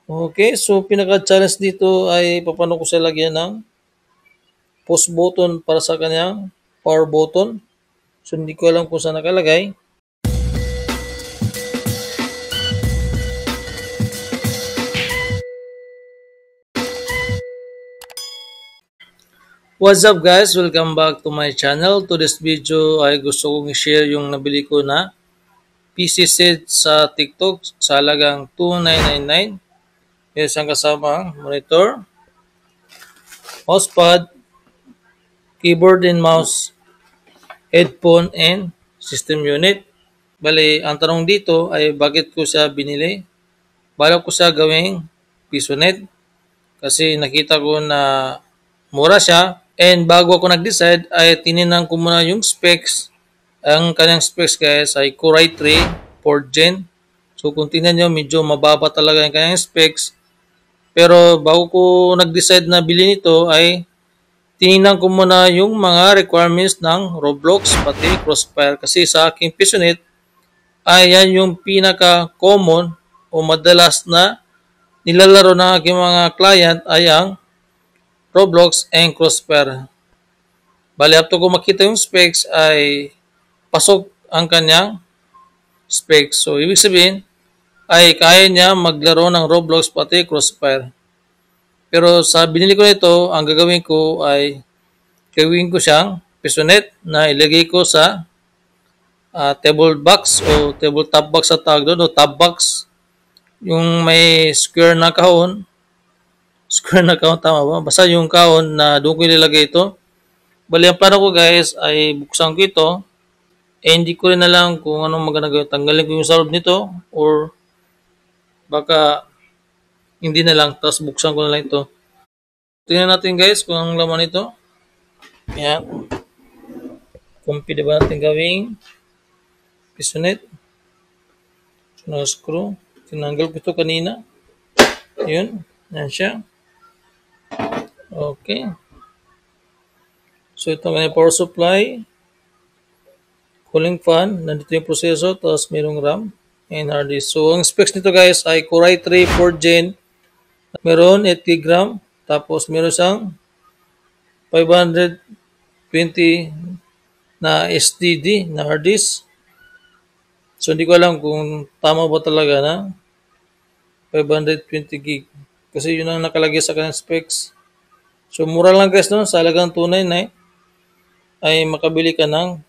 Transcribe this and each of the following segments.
Okay, so pinaka-challenge dito ay papaano ko siya lagyan ng pause button para sa kanyang power button. So hindi ko alam kung saan nakalagay. What's up guys? Welcome back to my channel. To this video ay gusto kong i-share yung nabili ko na PC set sa TikTok sa halagang 2,999. Isang kasamang monitor, mousepad, keyboard and mouse, headphone and system unit. Bali, ang tanong dito ay bakit ko siya binili? Balak ko siya gawing pisonet kasi nakita ko na mura siya. And bago ako nag-decide ay tininan ko muna yung specs. Ang kanyang specs guys ay Core i3 4th Gen. So kung tingnan nyo medyo mababa talaga yung kanyang specs. Pero bago ko nag-decide na bilhin ito ay tinignan ko muna yung mga requirements ng Roblox pati Crossfire. Kasi sa aking pisonet ay yan yung pinaka-common o madalas na nilalaro ng aking mga client ay ang Roblox and Crossfire. Bali, after ko makita yung specs ay pasok ang kanyang specs. So, ibig sabihin ay kaya niya maglaro ng Roblox pati Crossfire. Pero sa binili ko nito, ang gagawin ko ay gawin ko siyang pisonet na ilagay ko sa table box o tabletop box sa tawag doon o tab box. Yung may square na kahon tama ba? Basta yung kahon na doon ko ilalagay ito. Bali, ang plano ko guys ay buksan ko ito. Eh, hindi ko rin alam kung anong maganda gawin. Tanggalin ko yung sa loob nito or baka hindi na lang. Tapos buksan ko na lang ito. Tingnan natin guys kung anong laman ito. Yan. Kung pwede ba natin gawing pisonet. So, screw. Tinanggal ko ito kanina. Yun. Yan siya. Okay. So, ito ang power supply. Cooling fan. Nandito yung processor. Tapos mayroong RAM and hard disk. So, ang specs nito guys ay Core i3 4th Gen. Meron 8 GB. Tapos meron siyang 520 na SSD na hard disk. So, hindi ko alam kung tama ba talaga na 520 gig. Kasi yun ang nakalagay sa kanyang specs. So, mura lang guys no? Sa halagang 299 ay makabili ka ng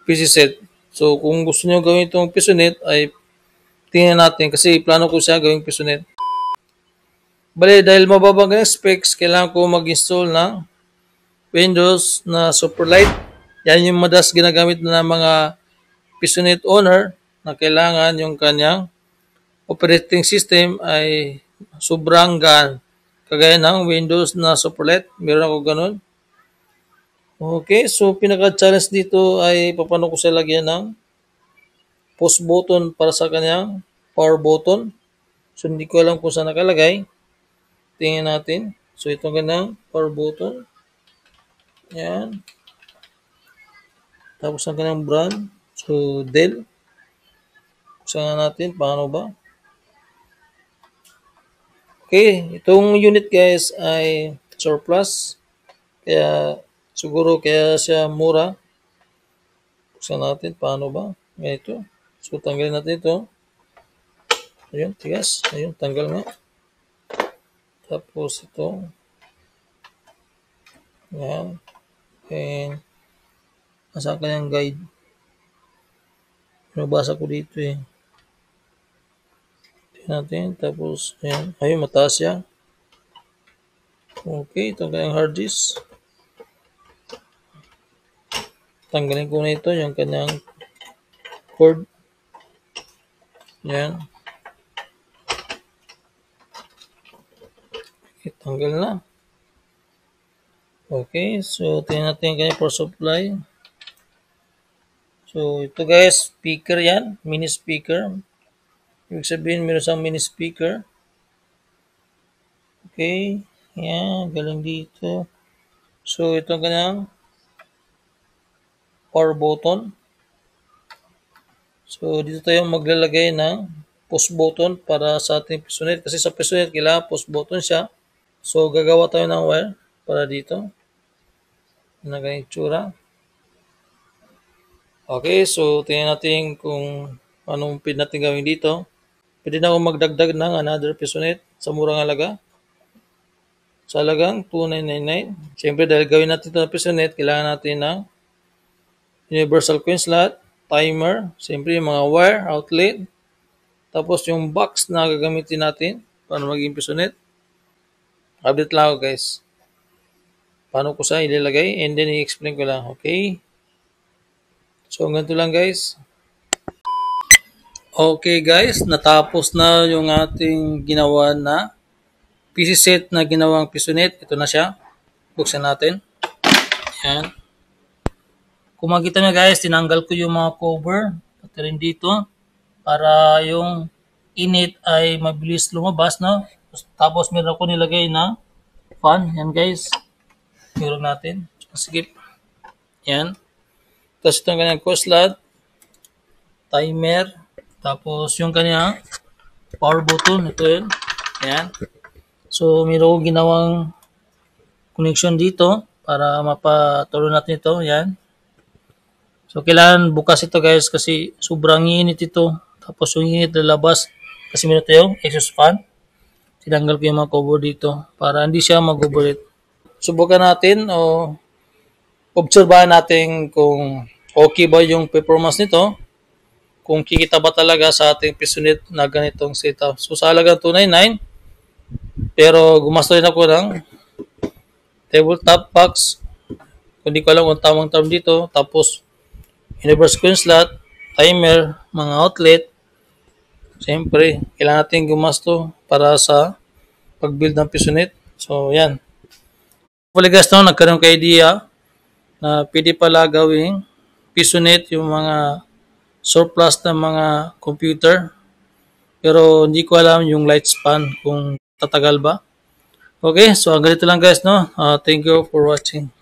PC set. So, kung gusto nyo gawin itong pisonet ay tingnan natin kasi plano ko siya gawing pisonet. Bale, dahil mababa ang specs, kailangan ko mag-install ng Windows na Superlight. Yan yung madalas ginagamit na ng mga pisonet owner na kailangan yung kanyang operating system ay sobrang gaan. Kagaya ng Windows na Superlight, meron ako ganun. Okay, so pinaka-challenge dito ay paano ko siya lagyan ng pause button para sa kanyang power button. So hindi ko alam kung saan nakalagay. Tingnan natin. So itong kanyang power button. Yan. Tapos ang kanyang brand. So Dell. Buksan natin. Paano ba? Okay. Itong unit guys ay surplus. Kaya siguro kaya siya mura. Buksan natin. Paano ba? Ito. So tanggalin natin ito. Ayun. Tigas. Ayun. Tanggal nga. Tapos ito. Yan. And nasa kanyang guide. Nabasa ko dito eh. Tingnan natin. Tapos, ayan. Ayun, mataas siya. Okay, ito kanyang hard disk. Tanggalin ko na ito, yung kanyang cord. Ayan. Okay, tanggal na. Okay, so tingnan natin yung kanyang power supply. So, ito guys, speaker yan. Mini speaker. Ibig sabihin, meron siyang mini speaker. Okay. Yan, galing dito. So, ito kanyang power button. So, dito tayo maglalagay ng push button para sa ating pistonet. Kasi sa pistonet, kailangan push button siya. So, gagawa tayo ng wire para dito. Na ganyan tsura. Okay, so tingnan natin kung anong pin natin gawin dito. Pwede na akong magdagdag ng another pistonet sa murang halaga. Sa halagang 2,999. Siyempre, dahil gawin natin ito na pistonet, kailangan natin ng universal coin slot, timer, siyempre yung mga wire, outlet, tapos yung box na gagamitin natin para maging pistonet. Update lang ako guys. Paano ko siya ilalagay and then i-explain ko lang. Okay? So, ganito lang guys. Okay guys, natapos na yung ating ginawa na PC set na ginawang pistonet. Ito na siya. Buksan natin. Yan. Kung makita nyo guys, tinanggal ko yung mga cover. Pati rin dito. Para yung init ay mabilis lumabas. No? Tapos meron ko nilagay na fan. Yan guys. Meron natin. Skip. Yan. Tapos itong kanyang coslad. Timer. Tapos yung kanyang power button. Ito yun. Yan. So meron ko ginawang connection dito para mapatuloy natin ito. Yan. So, kailangan bukas ito guys kasi sobrang init ito. Tapos yung init lalabas kasi meron tayong exhaust fan. Tinanggal ko yung mga cover dito para hindi siya mag-overheat. Subukan natin o obserbahan natin kung okay ba yung performance nito. Kung kikita ba talaga sa ating pistonet na ganitong setup. So, sa halagang 299 pero gumasto rin ako ng tabletop box. Kung di ko alam kung tamang term dito. Tapos, universal coin slot, timer, mga outlet. Siyempre, kailangan natin gumasto para sa pag-build ng pistonet. So, yan. Hopefully guys, no, nagkaroon kayo idea na pwede pala gawing pistonet yung mga surplus ng mga computer. Pero hindi ko alam yung light span kung tatagal ba. Okay, so ganito lang guys, no. Thank you for watching.